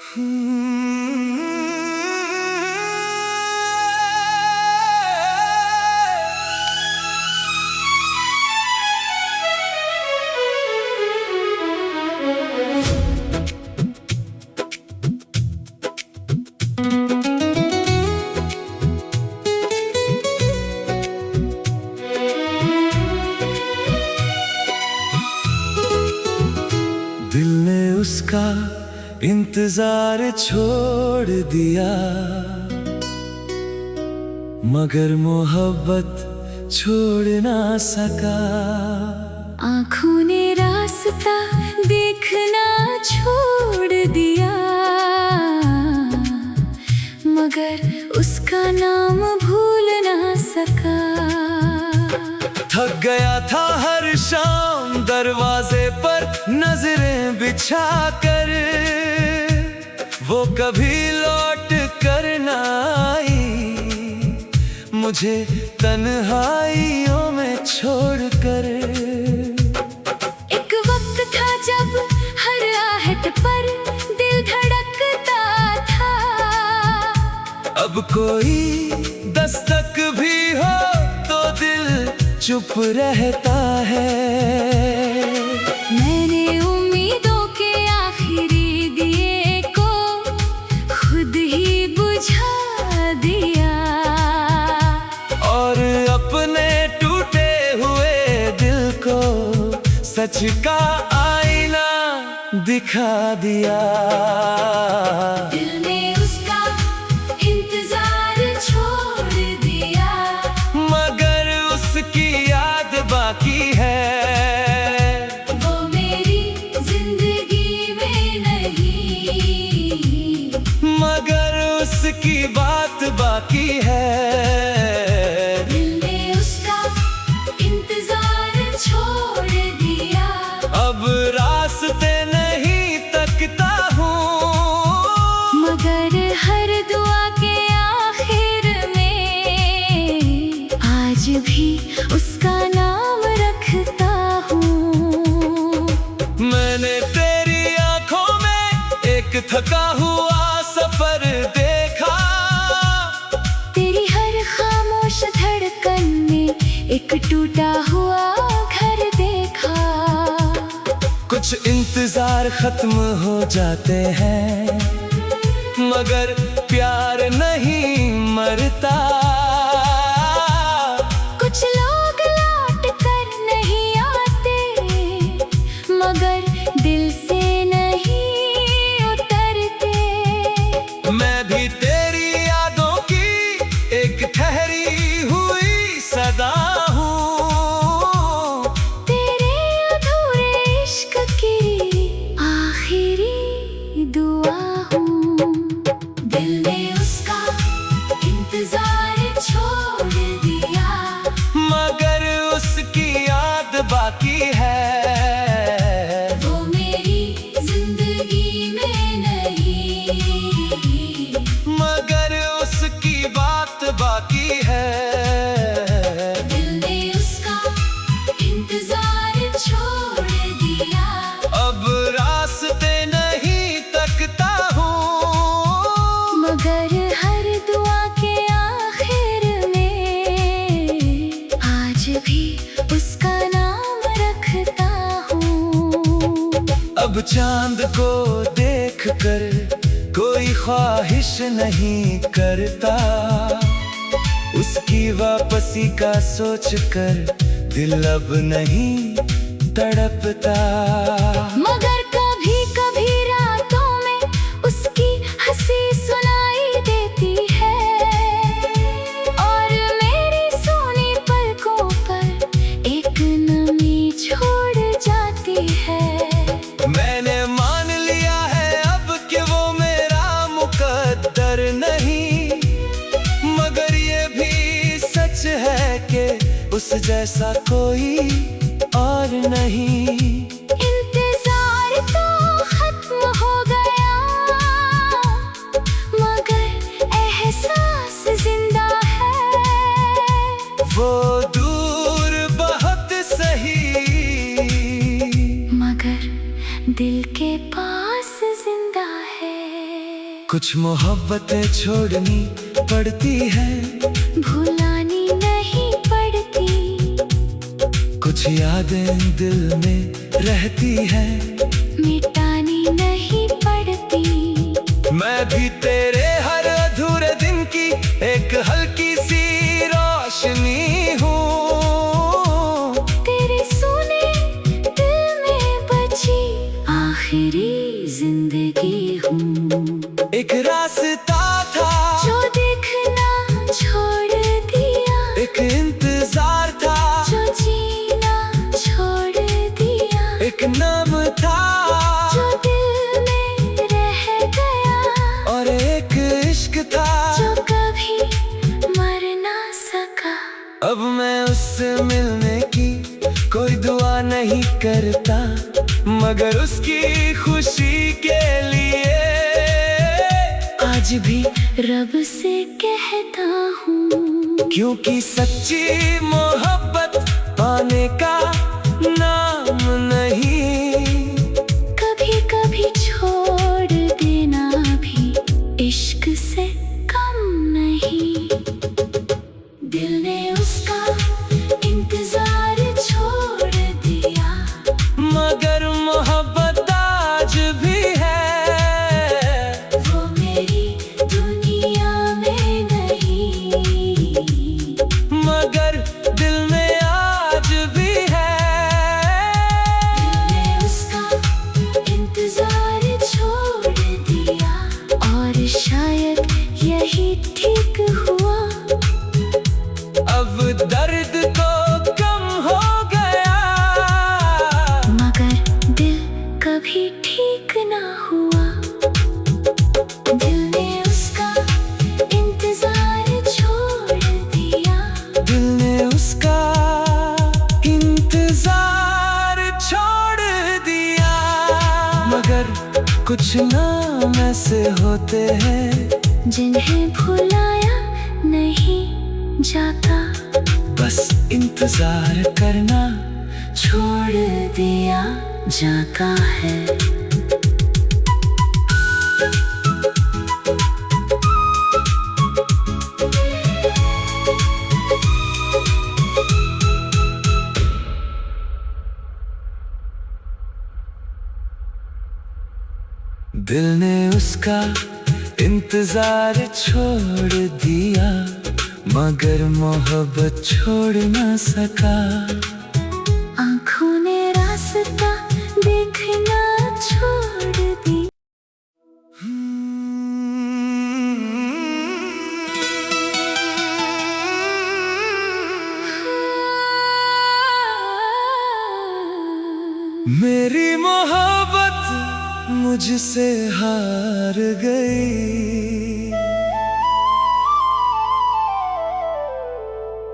दिल ने उसका इंतजार छोड़ दिया, मगर मोहब्बत छोड़ ना सका। आँखों ने रास्ता देखना छोड़ दिया, मगर उसका नाम भूल ना सका। थक गया था हर शाम दरवाजे पर नजरें बिछा कर, वो कभी लौट कर ना आई, मुझे तन्हाइयों में छोड़ कर। एक वक्त था जब हर आहट पर दिल धड़कता था, अब कोई दस्तक भी हो तो दिल चुप रहता है। मैंने उम्मीदों के आखिरी दिए को खुद ही बुझा दिया, और अपने टूटे हुए दिल को सच का आईना दिखा दिया। दिल ने उसका इंतजार छोड़ दिया, मगर उसकी याद बाकी है, वो मेरी जिंदगी में नहीं, मगर उसकी बात बाकी है। दिल ने उसका इंतजार छोड़ दिया, अब रास्ते नहीं तकता हूँ, मगर हर दुआ के आखिर में आज भी उसका नाम रखता हूँ। मैंने तेरी आंखों में एक थका हुआ सफर देखा, तेरी हर खामोश धड़कन में एक टूटा हुआ घर देखा। कुछ इंतजार खत्म हो जाते हैं, मगर प्यार नहीं मरता। कुछ लोग लौट कर नहीं आते, मगर दिल से नहीं उतरते। मैं भी तेरी यादों की एक ठहरी हुई सदा हूँ, तेरे अधूरे इश्क की आखिरी दुआ हूँ। दिल ने उसका इंतजार छोड़ दिया, मगर उसकी याद बाकी है, वो मेरी जिंदगी में नहीं, मगर उसकी बात बाकी है। दिल ने उसका इंतजार छोड़ दिया, अब रास्ते नहीं तकता हूँ, मगर हर दुआ के आखिर में आज भी उसका नाम रखता हूँ। अब चांद को देखकर कोई ख्वाहिश नहीं करता, उसकी वापसी का सोचकर दिल अब नहीं तड़पता। मगर कभी कभी रातों में उसकी हंसी सुनाई देती है, और मेरी सोनी पलकों पर एक नमी छोड़ जाती है। मैंने मान लिया है अब कि वो मेरा मुकद्दर नहीं, मगर ये भी सच है कि उस जैसा कोई और नहीं। इंतजार तो खत्म हो गया, मगर एहसास जिंदा है, वो दूर बहुत सही, मगर दिल के पास जिंदा है। कुछ मोहब्बतें छोड़नी पड़ती है, भुलानी नहीं पड़ती। कुछ यादें दिल में रहती है, मिटानी नहीं पड़ती। मैं भी तेरे हर अधूरे दिन की एक हल्की सी रोशनी हूँ। तेरे सुने दिल में बची आखिरी जिंदगी हूँ। एक रास्ता था जो देखना छोड़ दिया, एक इंतजार था जो जीना छोड़ दिया, एक नाम था जो दिल में रह गया, और एक इश्क था जो कभी मर ना सका। अब मैं उससे मिलने की कोई दुआ नहीं करता, मगर उसकी खुशी के लिए आज भी रब से कहता हूँ, क्योंकि सच्ची मोहब्बत पाने का नाम नहीं। कभी कभी छोड़ देना भी इश्क से कम नहीं। दिल ने उसका इंतजार छोड़ दिया, मगर मोहब्बत आज भी है, वो मेरी दुनिया में नहीं। मगर दिल में आज भी है। दिल ने उसका इंतजार छोड़ दिया, और शायद यही ठीक हुआ। अब दर्द को कम हो गया, मगर दिल कभी ठीक ना हुआ। दिल ने उसका इंतजार छोड़ दिया, दिल ने उसका इंतजार छोड़ दिया। मगर कुछ नाम ऐसे होते हैं, जिन्हें भुलाया नहीं जाता। बस इंतजार करना छोड़ दिया जाता है। दिल ने उसका इंतजार छोड़ दिया, मगर मोहब्बत छोड़ ना सका। आँखों ने रास्ता देखना छोड़ दिया। मेरी मोहब्बत मुझसे हार गई,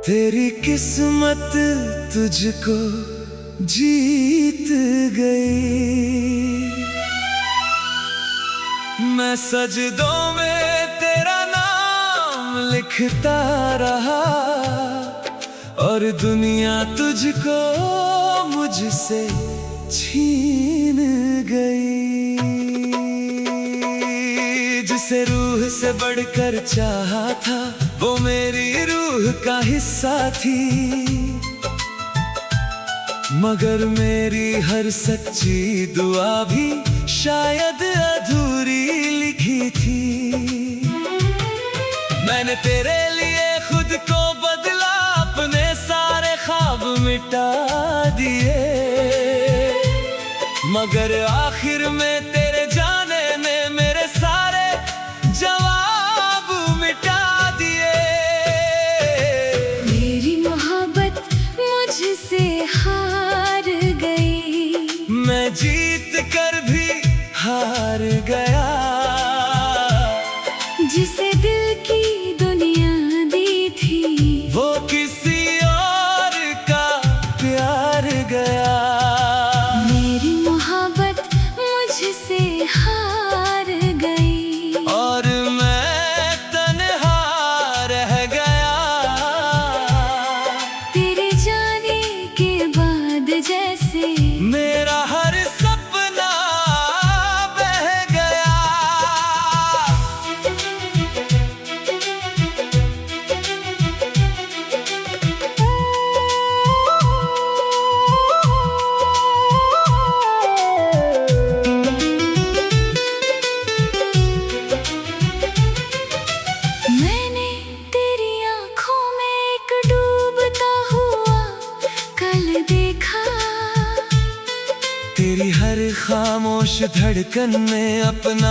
तेरी किस्मत तुझको जीत गई। मैं सजदों में तेरा नाम लिखता रहा, और दुनिया तुझको मुझसे छीन गई। जिसे रूह से बढ़कर चाहा था, वो मेरी रूह का हिस्सा थी, मगर मेरी हर सच्ची दुआ भी शायद अधूरी लिखी थी। मैंने तेरे लिए खुद को बदला, अपने सारे ख्वाब मिटा दिए, मगर आखिर में तेरे जाने ने मेरे सारे जवाब मिटा दिए। मेरी मोहब्बत मुझसे हार गई, मैं जीत कर भी हार गया। जिसे दिल की दुनिया दी थी, वो किसी और का प्यार गया। मेरी मोहब्बत मुझसे हार गई, और मैं तन्हा रह गया। तेरे जाने के बाद जैसे मेरा हर सपना बह गया। धड़कन में अपना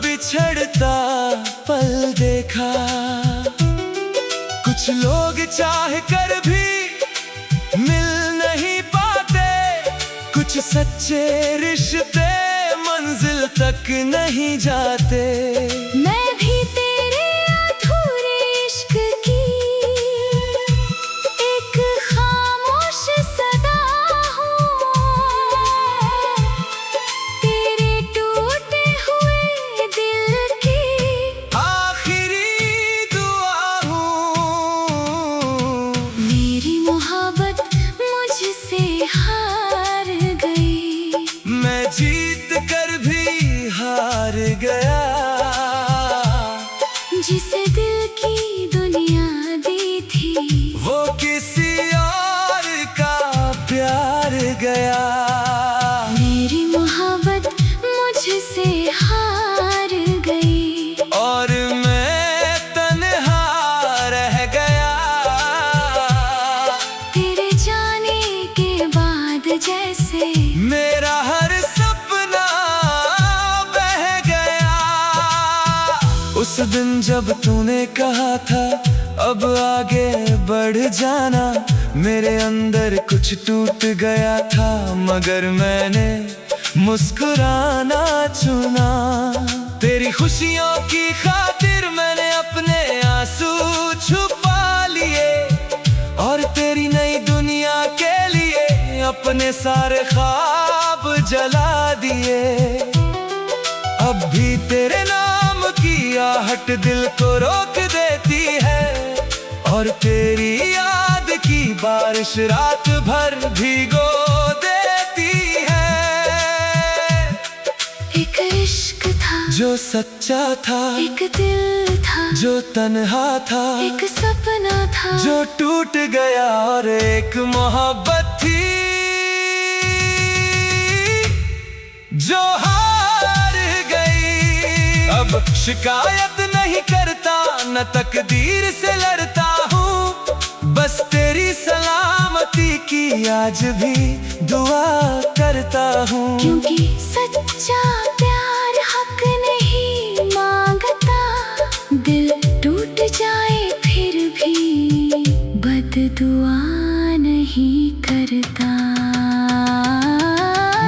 बिछड़ता पल देखा। कुछ लोग चाह कर भी मिल नहीं पाते, कुछ सच्चे रिश्ते मंजिल तक नहीं जाते। मैं भी तेरे अधूरे इश्क की एक खामोश सदा हूँ, तेरे टूटे हुए दिल की आखिरी दुआ हूँ। मेरी मोहब्बत मुझसे हार गई, मैं जीत कर भी हार गया। जिसे दिल की दुनिया दी थी, वो किसी और का प्यार गया। मेरी मोहब्बत मुझसे हार गई, और मैं तन्हा रह गया। तेरे जाने के बाद जैसे मेरा हर सपना बह गया। उस दिन जब तूने कहा था अब आगे बढ़ जाना, मेरे अंदर कुछ टूट गया था, मगर मैंने मुस्कुराना चुना। तेरी खुशियों की खातिर मैंने अपने आंसू छुपा लिए, और तेरी नई दुनिया के लिए अपने सारे ख्वाब जला दिए। अब भी तेरे नाम की आहट दिल को रोक देती है, और तेरी याद की बारिश रात भर भिगो देती है। एक इश्क था जो सच्चा था, एक दिल था जो तन्हा था, एक सपना था जो टूट गया, और एक मोहब्बत थी जो हार गई। अब शिकायत नहीं करता, न तकदीर से लड़ता हूँ, बस तेरी सलामती की आज भी दुआ करता हूँ। क्योंकि सच्चा प्यार हक नहीं मांगता, दिल टूट जाए फिर भी बददुआ नहीं करता।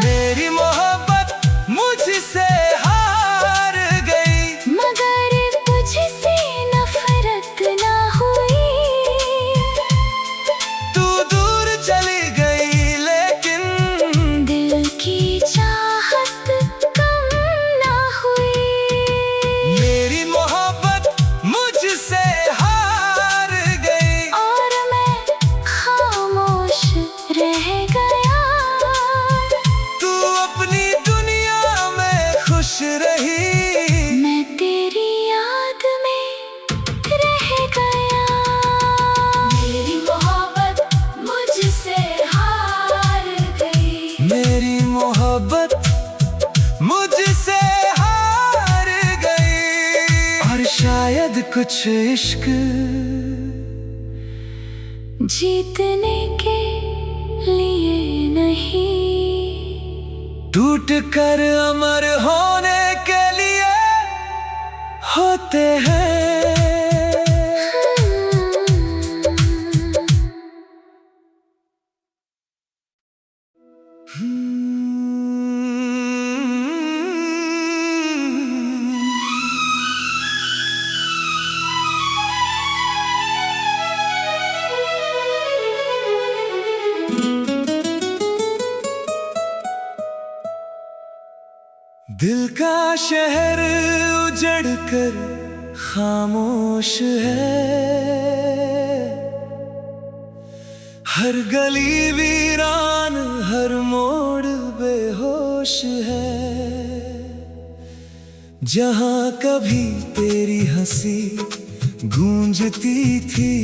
मेरी मोहब्बत मुझसे हार गई, मगर तुझसे नफरत ना हुई। तू दूर चली गई लेकिन दिल की चाहत कम ना हुई। मेरी मोहब्बत मुझसे हार गई, और मैं खामोश रह गया। तू अपनी दुनिया में खुश रही, मैं तेरी याद में रह गया। मेरी मोहब्बत मुझसे हार गई, मेरी मोहब्बत मुझसे हार गई। और शायद कुछ इश्क जीतने के लिए नहीं, टूट कर अमर होने के लिए होते हैं। दिल का शहर उजड़ कर खामोश है, हर गली वीरान, हर मोड़ बेहोश है। जहाँ कभी तेरी हंसी गूंजती थी,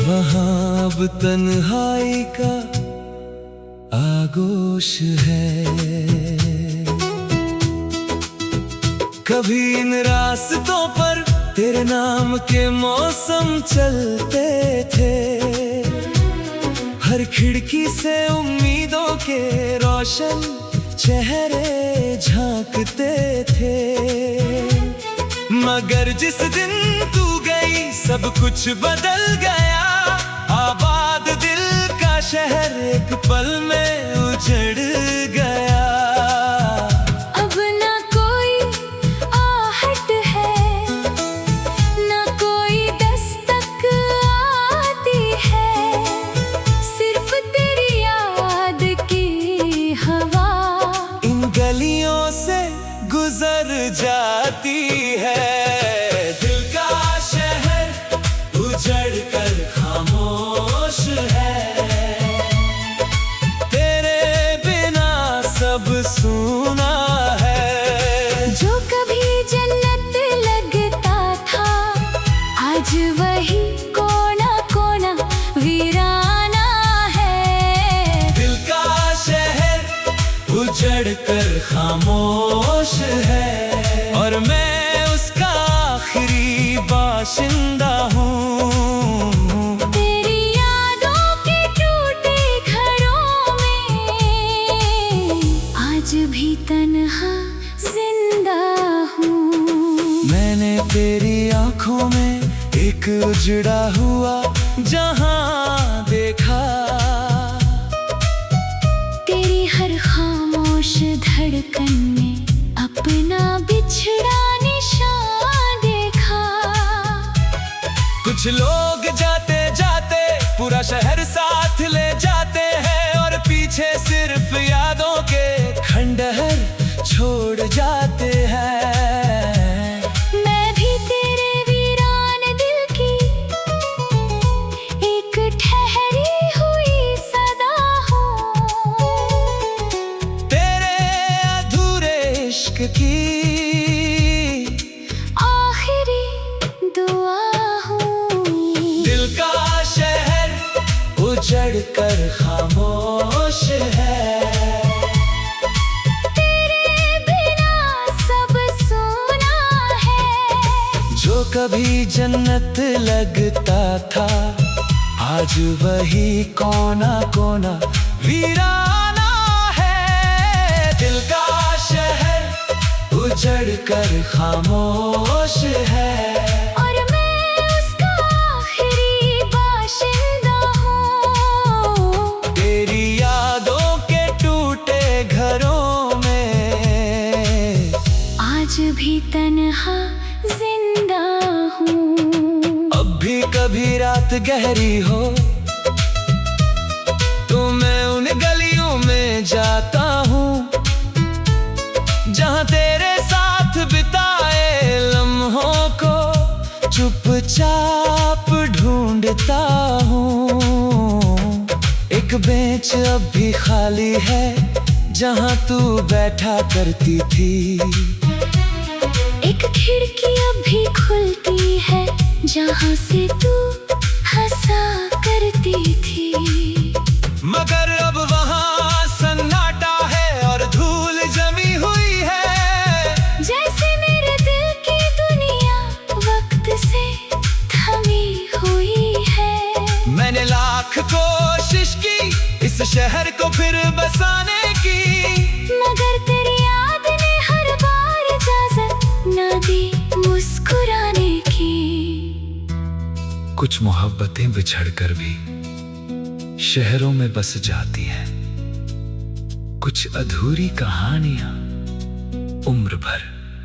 वहाँ अब तन्हाई का आगोश है। कभी इन रास्तों पर तेरे नाम के मौसम चलते थे, हर खिड़की से उम्मीदों के रोशन चेहरे झांकते थे। मगर जिस दिन तू गई सब कुछ बदल गया। आबाद दिल का शहर एक पल में उजड़ गया। अब ना कोई आहट है, ना कोई दस्तक आती है, सिर्फ तेरी याद की हवा इन गलियों से गुजर जाती है। दिल का शहर उजड़ कर खामोश है। तेरे बिना सब सुना है। जो कभी जन्नत लगता था, आज वही कोना कोना वीराना है। दिल का शहर उजड़ कर खामोश है। और मैं उसका आखिरी बाशिंदा हूँ। तेरी यादों के टूटे घरों में आज भी तन्हा जिंदा हूँ। मैंने तेरी आंखों में एक उजड़ा हुआ जहां देखा। तेरी हर खामोश धड़कन में अपना बिछड़ा निशान देखा। कुछ लोग जाते जाते पूरा शहर साथ ले जाते हैं। और पीछे सिर्फ यादों के खंडहर छोड़ जाते हैं। मैं भी तेरे वीरान दिल की एक ठहरी हुई सदा हूँ। तेरे अधूरे इश्क की आखिरी दुआ हूँ। दिल का शहर उजड़ कर खामोश है। तेरे बिना सब सुना है। जो कभी जन्नत लगता था, आज वही कोना कोना वीराना है। दिल का शहर उजड़ कर खामोश है। और मैं उसका आखिरी बाशिंदा हूँ। तेरी यादों के टूटे घरों में आज भी तन्हा जिंदा हूँ। अब भी कभी रात गहरी हो तो मैं उन गलियों में जाता हूँ जहाँ तेरे साथ बिताए लम्हों को चुपचाप ढूंढता हूँ। एक बेंच अब भी खाली है जहाँ तू बैठा करती थी। एक खिड़की अब भी खुलती है जहाँ से तू हंसा करती थी। मगर अब वहाँ सन्नाटा है और धूल जमी हुई है। जैसे मेरे दिल की दुनिया वक्त से थमी हुई है। मैंने लाख कोशिश की इस शहर को फिर बसाने की। मगर तेरी याद ने हर बार इजाजत न दी मुस्कुराने की। कुछ मोहब्बतें बिछड़कर भी शहरों में बस जाती हैं। कुछ अधूरी कहानियां उम्र भर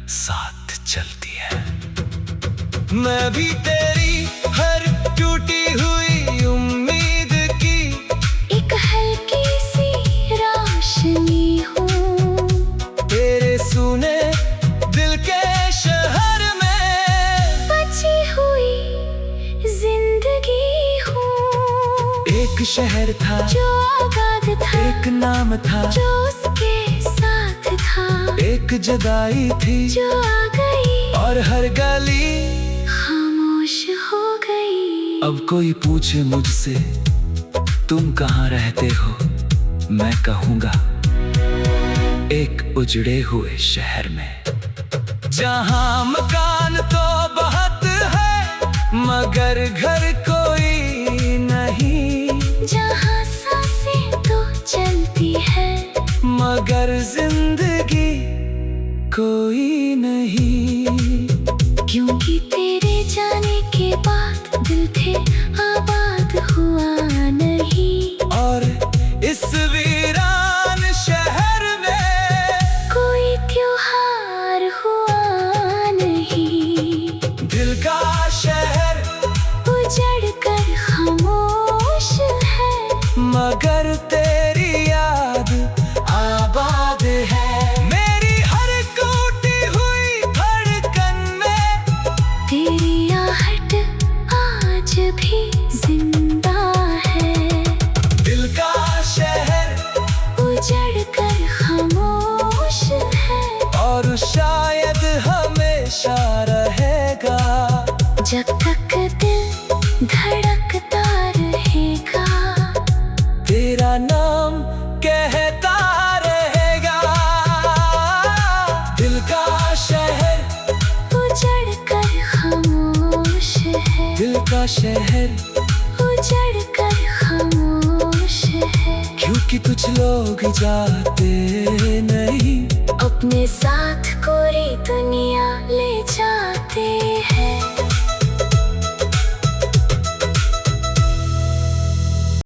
साथ चलती है। मैं भी तेरी हर टूटी हुई उम्मीद की एक हल्की सी रोशनी हूँ। तेरे सुने दिल के शहर में बची हुई जिंदगी हूँ। एक शहर था जो आबाद था, एक नाम था जो उसके साथ था। एक जुदाई थी जो आ गई और हर गली खामोश हो गई। अब कोई पूछे मुझसे तुम कहाँ रहते हो, मैं कहूँगा एक उजड़े हुए शहर में जहाँ मकान तो बहुत है मगर घर कोई नहीं। जहाँ सांसें तो चलती है मगर पर जिंदगी कोई नहीं। क्योंकि तेरे जाने के बाद दिल थे आबाद हुआ नहीं। और इस वीरान शहर में कोई त्योहार हुआ नहीं। दिल का शहर उजड़ कर खामोश है, मगर तेरी याद आबाद है। मेरी हर टूटी हुई धड़कन में तेरी आहट आज भी जिंदा है। दिल का शहर उजड़ कर खामोश है, और शायद हमेशा रहेगा जब तक दिल धड़कता रहेगा। तेरा नाम कहता रहेगा। दिल का शहर उजड़ कर खामोश है, दिल का शहर उजड़ कर खामोश है। क्योंकि कुछ लोग जाते नहीं अपने साथ